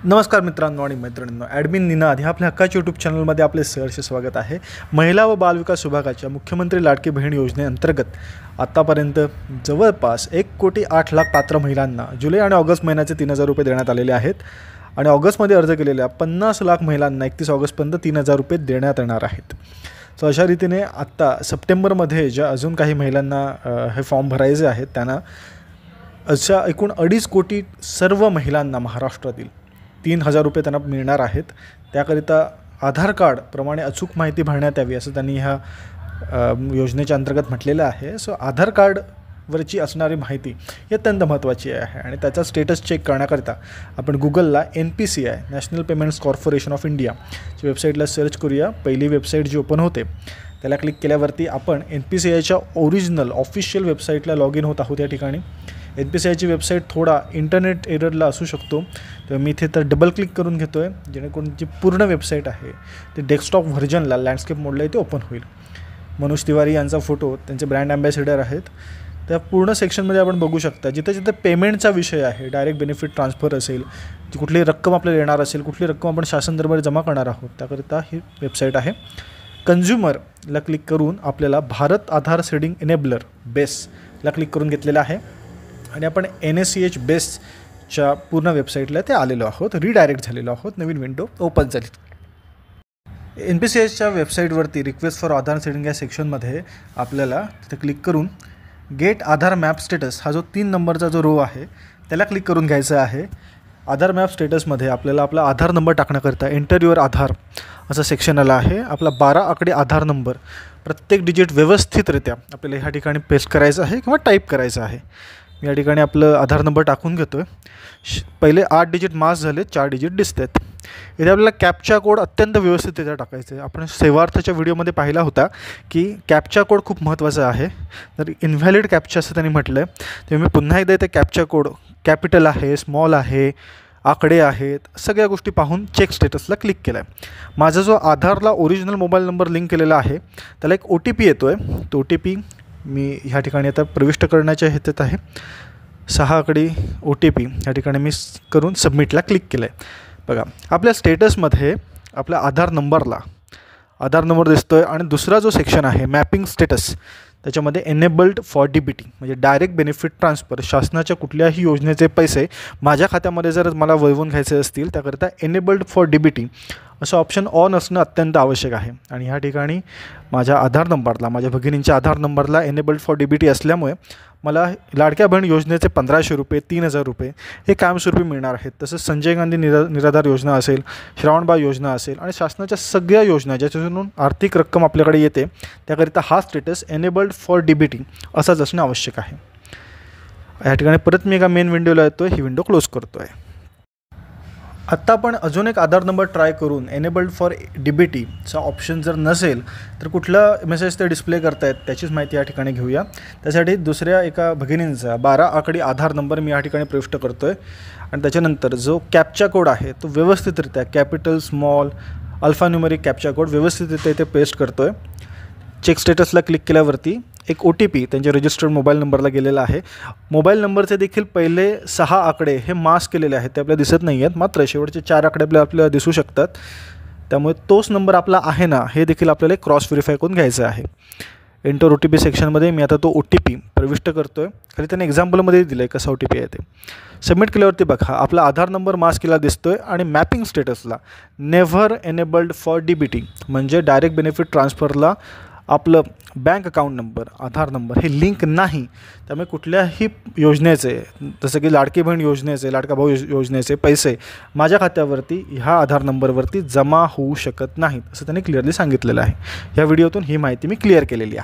नमस्कार मित्रांनो आणि मैत्रिणींनो, ॲडमिन नीना आधी आपल्या हक्काच्या यूट्यूब चॅनलमध्ये आपले सहर्ष स्वागत आहे। महिला व बालविकास विभागाच्या मुख्यमंत्री लाडकी बहीण योजनेअंतर्गत आतापर्यंत जवळपास 1,08,00,000 पात्र महिलांना जुलै आणि ऑगस्ट महिन्याचे 3,000 रुपये देण्यात आलेले आहेत आणि ऑगस्टमध्ये अर्ज केलेल्या 50 लाख महिलांना 31 ऑगस्टपर्यंत 3,000 रुपये देण्यात येणार आहेत। सो अशा रीतीने आत्ता सप्टेंबरमध्ये ज्या अजून काही महिलांना हे फॉर्म भरायचे आहेत त्यांना अशा एकूण 2.5 कोटी सर्व महिलांना महाराष्ट्रातील 3,000 रुपये त्यांना मिळणार आहेत। त्याकरिता आधार कार्ड प्रमाणे अचूक माहिती भरण्यात यावी असं त्यांनी ह्या योजनेच्या अंतर्गत म्हटलेलं आहे। सो आधार कार्डवरची असणारी माहिती ही अत्यंत महत्त्वाची आहे आणि त्याचा स्टेटस चेक करण्याकरिता आपण गुगलला NPCI national payments corporation of इंडियाच्या वेबसाईटला सर्च करूया। पहिली वेबसाईट जी ओपन होते त्याला क्लिक केल्यावरती आपण NPCIच्या ओरिजिनल ऑफिशियल वेबसाईटला लॉग इन होत आहोत। या ठिकाणी NPCIची वेबसाईट थोडा इंटरनेट एररला असू शकतो, तर मी इथे तर डबल क्लिक करून घेतो आहे जेणेकरून जी पूर्ण वेबसाईट आहे ते डेस्कटॉप व्हर्जनला लँडस्केप मोडला इथे ओपन होईल। मनोज तिवारी यांचा फोटो त्यांचे ब्रँड ॲम्बॅसेडर आहेत। त्या पूर्ण सेक्शनमध्ये आपण बघू शकता जिथे जिथे पेमेंटचा विषय आहे, डायरेक्ट बेनिफिट ट्रान्सफर असेल, कुठली रक्कम आपल्याला येणार असेल, कुठली रक्कम आपण शासन दरबारी जमा करणार आहोत, त्याकरिता ही वेबसाईट आहे। कन्झ्युमरला क्लिक करून आपल्याला भारत आधार सीडिंग इनेबलर बेसला क्लिक करून घेतलेलं आहे आणि आपण NACH बेसच्या पूर्ण वेबसाईटला ते आलेलो आहोत, रिडायरेक्ट झालेलो आहोत, नवीन विंडो ओपन झाली। NPCIच्या वेबसाईटवरती रिक्वेस्ट फॉर आधार सीडिंग या सेक्शनमध्ये आपल्याला तिथे क्लिक करून गेट आधार मॅप स्टेटस हा जो 3 नंबरचा जो रो आहे त्याला क्लिक करून घ्यायचा आहे। आधार मॅप स्टेटसमध्ये आपल्याला आपला आधार नंबर टाकण्याकरता एंटर युअर आधार असं सेक्शन आलं आहे। आपला 12 आकडी आधार नंबर प्रत्येक डिजिट व्यवस्थितरित्या आपल्याला ह्या ठिकाणी पेस्ट करायचं आहे किंवा टाईप करायचं आहे। मी या ठिकाणी आपलं आधार नंबर टाकून घेतो आहे। पहिले 8 डिजिट मास झाले, 4 डिजिट दिसत आहेत। इथे आपल्याला कॅप्चा कोड अत्यंत व्यवस्थितरित्या टाकायचं आहे। आपण सेवार्थच्या व्हिडिओमध्ये पाहिला होता की कॅप्चा कोड खूप महत्त्वाचा आहे, तर इनव्हॅलिड कॅप्चा असं त्यांनी म्हटलं आहे। तर मी पुन्हा एकदा इथे कॅप्चा कोड कॅपिटल आहे, स्मॉल आहे, आकडे आहेत, सगळ्या गोष्टी पाहून चेक स्टेटसला क्लिक केला आहे। माझा जो आधारला ओरिजिनल मोबाईल नंबर लिंक केलेला आहे त्याला एक OTP येतो आहे, तो OTP मी ह्या ठिकाणी आता प्रविष्ट करण्याच्या हेतूत आहे। 6 आकडी OTP ह्या ठिकाणी मी करून सबमिटला क्लिक केलं आहे। बघा आपल्या स्टेटसमध्ये आपल्या आधार नंबर दिसतो आहे आणि दुसरा जो सेक्शन आहे मॅपिंग स्टेटस त्याच्यामध्ये एनेबल्ड फॉर DBT म्हणजे डायरेक्ट बेनिफिट ट्रान्सफर, शासनाच्या कुठल्याही योजनेचे पैसे माझ्या खात्यामध्ये जर मला वळवून घ्यायचे असतील त्याकरिता एनेबल्ड फॉर DBT असं ऑप्शन ऑन असणं अत्यंत आवश्यक आहे। आणि ह्या ठिकाणी माझ्या आधार नंबरला, माझ्या भगिनींच्या आधार नंबरला एनेबल्ड फॉर DBT असल्यामुळे मला लाडक्या बहीण योजनेचे 1,500 रुपये, 3,000 रुपये हे कायमस्वरूपी मिळणार आहेत। तसंच संजय गांधी निराधार योजना असेल, श्रावणबाळ योजना असेल आणि शासनाच्या सगळ्या योजना ज्याच्यातून आर्थिक रक्कम आपल्याकडे येते त्याकरिता हा स्टेटस एनेबल्ड फॉर DBT असाच असणं आवश्यक आहे। या ठिकाणी परत मी एका मेन विंडोला येतो आहे, ही विंडो क्लोज करतो आहे। आत्ता आपण अजून एक आधार नंबर ट्राय करून एनेबल्ड फॉर DBTचा ऑप्शन जर नसेल तर कुठला मेसेज ते डिस्प्ले करतायत त्याचीच माहिती या ठिकाणी घेऊया। त्यासाठी दुसऱ्या एका भगिनींचा 12 आकडी आधार नंबर मी या ठिकाणी प्रविष्ट करतो आहे आणि त्याच्यानंतर जो कॅप्चा कोड आहे तो व्यवस्थितरित्या capital, small, alphanumeric captcha code व्यवस्थितरित्या इथे पेस्ट करतो आहे। चेक स्टेटसला क्लिक केल्यावरती एक OTP त्यांच्या रजिस्टर्ड मोबाईल नंबरला गेलेला आहे। मोबाईल नंबरचे देखील पहिले 6 आकडे हे मास्क केलेले आहेत, ते आपल्याला दिसत नाही आहेत, मात्र शेवटचे 4 आकडे आपल्याला दिसू शकतात। त्यामुळे तोच नंबर आपला आहे ना हे देखील आपल्याला क्रॉस व्हेरीफाय करून घ्यायचं आहे। एंटर OTP सेक्शनमध्ये मी आता तो OTP प्रविष्ट करतो आहे। खरी त्याने एक्झाम्पलमध्ये दिलं आहे कसा OTP आहे ते। सबमिट केल्यावरती बघा आपला आधार नंबर मास्क केला दिसतो आहे आणि मॅपिंग स्टेटसला नेव्हर एनेबल्ड फॉर DBT म्हणजे डायरेक्ट बेनिफिट ट्रान्सफरला आपलं बँक अकाउंट नंबर, आधार नंबर हे लिंक नाही। त्यामुळे कुठल्याही योजनेचे जसं की लाडकी बहीण योजनेचे, लाडका भाऊ योजनेचे पैसे माझ्या खात्यावरती ह्या आधार नंबरवरती जमा होऊ शकत नाहीत असं त्यांनी क्लिअरली सांगितलेलं आहे। ह्या व्हिडिओतून ही माहिती मी क्लिअर केलेली आहे।